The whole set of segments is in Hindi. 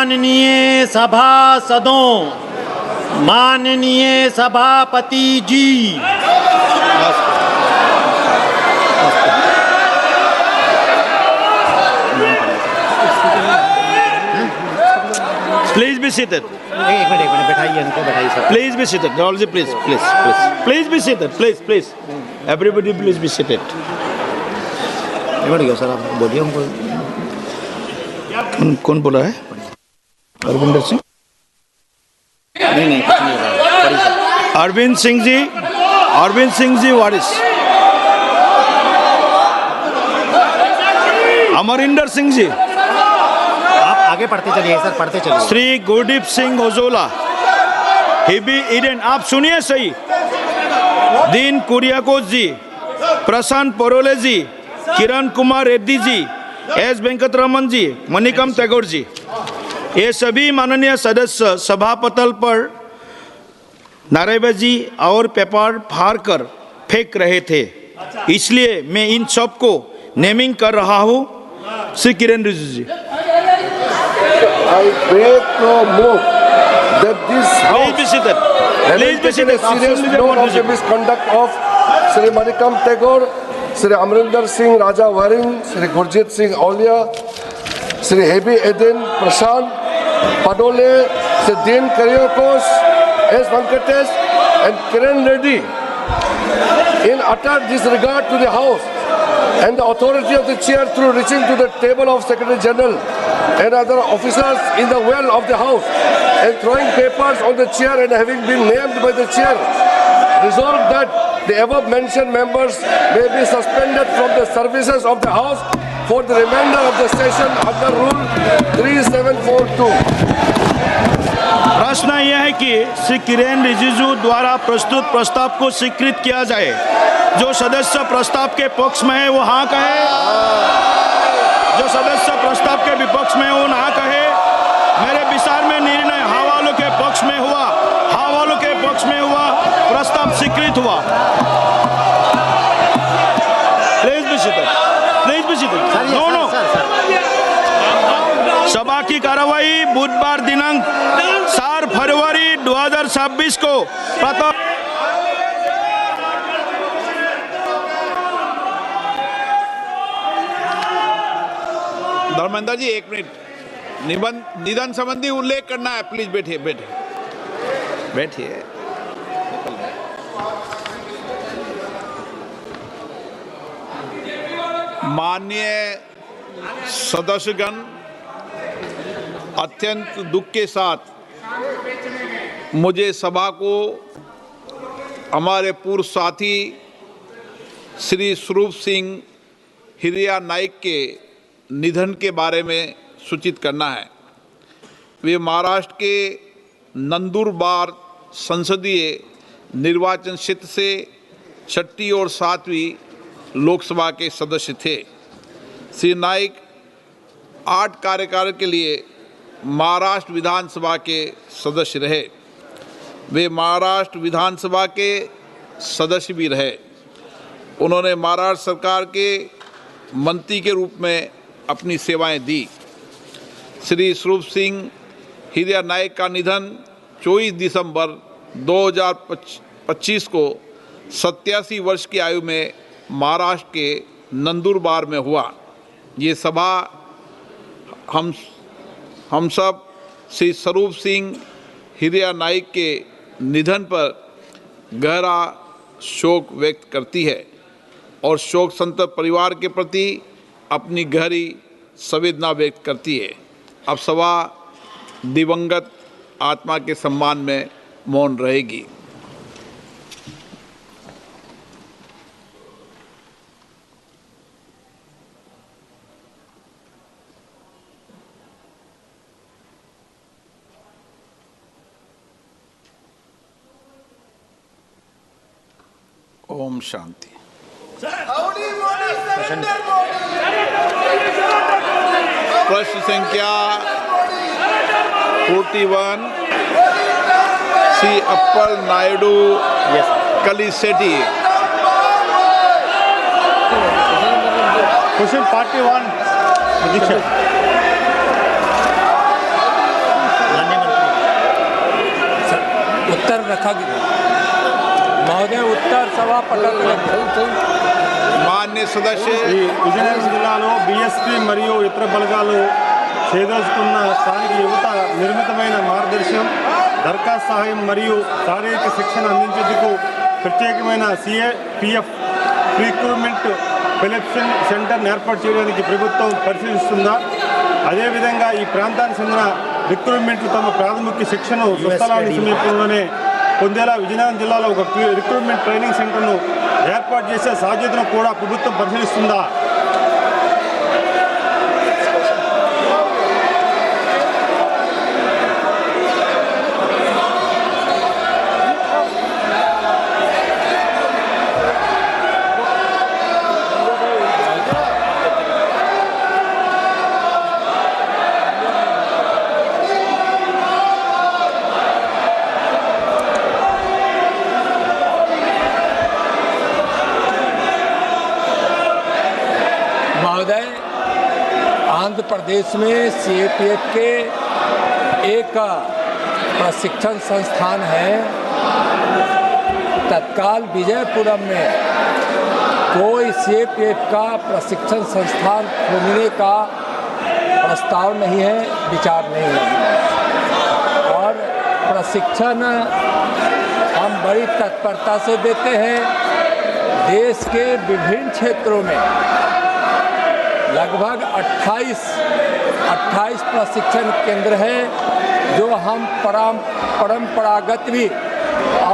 माननीय सभासदों, माननीय सभापति जी, Please be seated. एक मिनट बैठाइए इनको, बैठाइए सब। Please be seated. All please be seated. Please. Everybody, please be seated. बढ़ गया सर, आप बोलिए उनको। कौन बोला है? अरविंदर सिंह। नहीं कुछ नहीं होगा। अरविंद सिंह जी वारिस। अमरिंदर सिंह जी। आप आगे पढ़ते चलिए सर, पढ़ते चलिए। श्री गुरदीप सिंह ओजोला, हिबी ईडन, आप सुनिए सही। दीन कुरियाकोस जी, प्रशांत परोले जी, किरण कुमार रेड्डी जी, एस वेंकटरमन जी, मणिकम टैगोर जी, ये सभी माननीय सदस्य सभापटल पर नारेबाजी और पेपर फाड़ कर फेंक रहे थे, इसलिए मैं इन सब को नेमिंग कर रहा हूँ। श्री किरण रिजिजू जी। I beg to move that this Please be house seated. Please be seated. a serious note of the misconduct of Sri Manikam Tagore, Sri Amrinder Singh Raja Waring, Sri Gurjit Singh Aulia, Sri Hebi Eden Prashant Padole, Sri Dean Kuryakos, S. Venkatesh and Kiran Reddy in utter disregard to the house and the authority of the chair through reaching to the table of Secretary General and other officers in the well of the house and throwing papers on the chair and having been named by the chair, resolved that the above mentioned members may be suspended from the services of the house for the remainder of the session under Rule 3742. प्रश्न यह है कि श्री किरेन रिजिजू द्वारा प्रस्तुत प्रस्ताव को स्वीकृत किया जाए। जो सदस्य प्रस्ताव के पक्ष में है वो हाँ कहे, जो सदस्य प्रस्ताव के विपक्ष में वो ना कहे। मेरे विचार में निर्णय हाँ वालों के पक्ष में हुआ, हाँ वालों के पक्ष में हुआ, प्रस्ताव स्वीकृत हुआ। Please be seated. नो। सभा की कार्रवाई बुधवार दिनांक 4 फरवरी 2026 को प्रातः धर्मेंद्र जी 1 मिनट निधन संबंधी उल्लेख करना है। प्लीज बैठिए। माननीय सदस्यगण, अत्यंत दुख के साथ मुझे सभा को हमारे पूर्व साथी श्री स्वरूप सिंह हिरिया नाइक के निधन के बारे में सूचित करना है। वे महाराष्ट्र के नंदुरबार संसदीय निर्वाचन क्षेत्र से 6ठी और 7वीं लोकसभा के सदस्य थे। श्री नाइक 8 कार्यकाल के लिए महाराष्ट्र विधानसभा के सदस्य रहे। वे महाराष्ट्र विधानसभा के सदस्य भी रहे। उन्होंने महाराष्ट्र सरकार के मंत्री के रूप में अपनी सेवाएं दी। श्री स्वरूप सिंह हिरिया नाइक का निधन 24 दिसंबर 2025 को 87 वर्ष की आयु में महाराष्ट्र के नंदुरबार में हुआ। ये सभा हम सब श्री स्वरूप सिंह हिरिया नाइक के निधन पर गहरा शोक व्यक्त करती है और शोक संतप्त परिवार के प्रति अपनी गहरी संवेदना व्यक्त करती है। अब सभा दिवंगत आत्मा के सम्मान में मौन रहेगी। ओम शांति। प्रश्न संख्या 41 श्री अप्पल नायडू कलिसेटी। क्वेश्चन 41 दीक्षा। उत्तर रखा गया। महोदय उत्तर सभा पटक मान्य सदस्य ఈ విజయనగరం జిల్లాలో బీఎస్పీ మరియు ఇతర బలగాలు చేదోచుకున్న స్థానిక యువత నిర్మితమైన మార్గదర్శనం, దరఖాస్తు సహాయం మరియు శారీరక శిక్షణ అందించేందుకు ప్రత్యేకమైన సిఏపిఎఫ్ రిక్రూట్మెంట్ సెలక్షన్ సెంటర్ను ఏర్పాటు చేయడానికి ప్రభుత్వం పరిశీలిస్తుందా? అదేవిధంగా ఈ ప్రాంతానికి చెందిన రిక్రూట్మెంట్లు తమ ప్రాథమిక శిక్షను స్వస్థలానికి సమీపంలోనే పొందేలా విజయనగరం జిల్లాలో ఒక రిక్రూట్మెంట్ ట్రైనింగ్ సెంటర్ను ఏర్పాటు చేసే సాధ్యతను కూడా ప్రభుత్వం పరిశీలిస్తుందా? महोदय, आंध्र प्रदेश में सीएपीएफ के एक प्रशिक्षण संस्थान है। तत्काल विजयपुरम में कोई सीएपीएफ का प्रशिक्षण संस्थान खोलने का प्रस्ताव नहीं है, विचार नहीं है। और प्रशिक्षण हम बड़ी तत्परता से देते हैं। देश के विभिन्न क्षेत्रों में लगभग 28 प्रशिक्षण केंद्र हैं, जो हम परंपरागत भी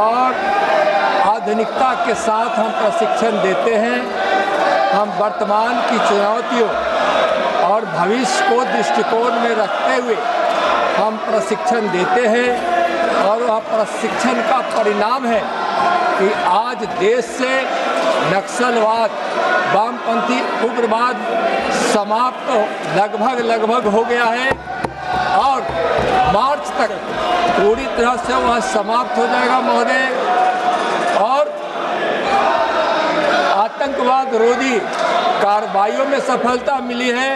और आधुनिकता के साथ हम प्रशिक्षण देते हैं। हम वर्तमान की चुनौतियों और भविष्य को दृष्टिकोण में रखते हुए हम प्रशिक्षण देते हैं, और वह प्रशिक्षण का परिणाम है कि आज देश से नक्सलवाद, वामपंथी उग्रवाद समाप्त लगभग हो गया है, और मार्च तक पूरी तरह से वह समाप्त हो जाएगा महोदय। और आतंकवाद रोधी कार्रवाइयों में सफलता मिली है।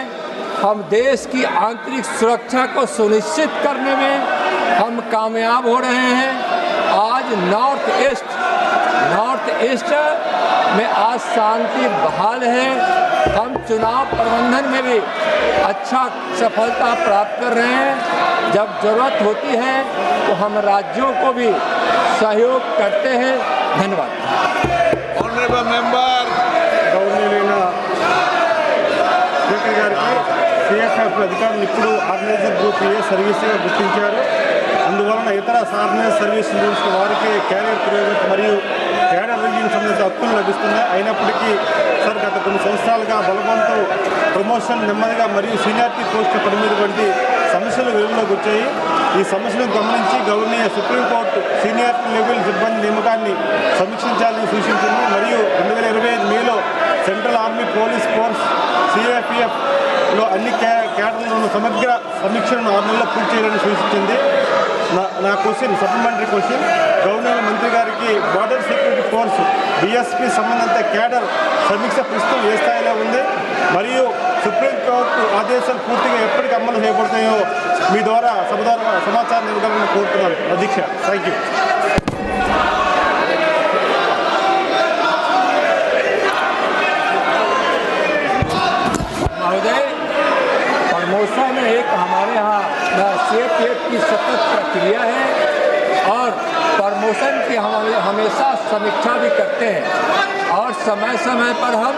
हम देश की आंतरिक सुरक्षा को सुनिश्चित करने में हम कामयाब हो रहे हैं। आज नॉर्थ ईस्ट में आज शांति बहाल है। हम चुनाव प्रबंधन में भी अच्छा सफलता प्राप्त कर रहे हैं। जब जरूरत होती है तो हम राज्यों को भी सहयोग करते हैं। धन्यवाद। ऑनरेबल मेंबर గౌరవనీయులైన స్పీకర్ గారికి సిఎఫ్ఎఫ్ అధికారులు ఇప్పుడు ఆర్గనైజర్ గ్రూప్ ఏ సర్వీస్గా గుర్తించారు. అందువలన ఇతర ఆర్గనైజ్ సర్వీస్ రూల్స్ వారికి క్యారియర్ పురోగతి మరియు క్యాడర్ రివ్యూకి సంబంధించిన హక్కులు లభిస్తున్నాయి. అయినప్పటికీ సార్ గత కొన్ని సంవత్సరాలుగా బలవంతం ప్రమోషన్ నెమ్మదిగా మరియు సీనియారిటీ పోస్టుల పరిమితి వంటి సమస్యలు వెలుగులోకి వచ్చాయి. ఈ సమస్యలను గమనించి గౌరవనీయ సుప్రీంకోర్టు సీనియారిటీ లెవెల్ సిబ్బంది నియామకాన్ని సమీక్షించాలని సూచించింది. మరియు 2025 మేలో సెంట్రల్ ఆర్మీ పోలీస్ ఫోర్స్ సిఏపిఎఫ్లో అన్ని క్యాడర్లను సమగ్ర సమీక్షలను 6 నెలల్లో పూర్తి చేయాలని సూచించింది. నా క్వశ్చన్, సప్లిమెంటరీ క్వశ్చన్, గవర్నర్ మంత్రి గారికి బార్డర్ సెక్యూరిటీ ఫోర్స్ డిఎస్పీ సంబంధిత క్యాడర్ సమీక్ష ప్రస్తుతం ఏ స్థాయిలో ఉంది, మరియు సుప్రీంకోర్టు ఆదేశాలు పూర్తిగా ఎప్పటికి అమలు చేయబడతాయో మీ ద్వారా సమాచారం ఇవ్వగలని కోరుతున్నాను. అధ్యక్ష, థ్యాంక్ యూ. महोदय, प्रमोशन एक हमारे यहाँ सीएपीएफ की सतत प्रक्रिया है, और प्रमोशन की हम हमेशा समीक्षा भी करते हैं, और समय समय पर हम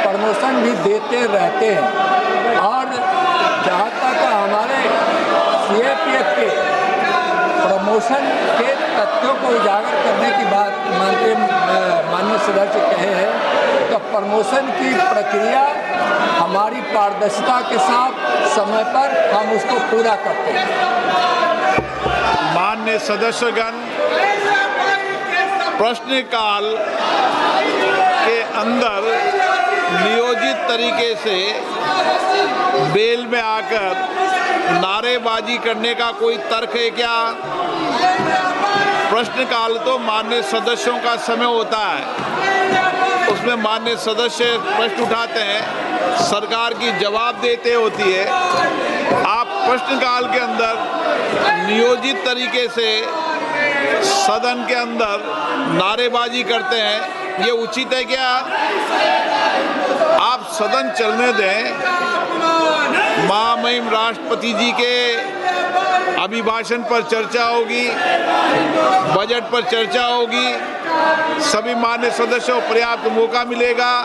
प्रमोशन भी देते रहते हैं। और जहाँ तक हमारे सीएपीएफ के प्रमोशन के तथ्यों को उजागर करने की बात माननीय सदस्य कहे हैं, तो प्रमोशन की प्रक्रिया हमारी पारदर्शिता के साथ समय पर हम उसको पूरा करते हैं। मान्य सदस्यगण, प्रश्नकाल के अंदर नियोजित तरीके से बेल में आकर नारेबाजी करने का कोई तर्क है क्या? प्रश्नकाल तो मान्य सदस्यों का समय होता है, उसमें मान्य सदस्य प्रश्न उठाते हैं, सरकार की जवाब देते होती है। आप प्रश्नकाल के अंदर नियोजित तरीके से सदन के अंदर नारेबाजी करते हैं, ये उचित है क्या? आप सदन चलने दें। महामहिम राष्ट्रपति जी के अभिभाषण पर चर्चा होगी, बजट पर चर्चा होगी, सभी मान्य सदस्यों को पर्याप्त मौका मिलेगा।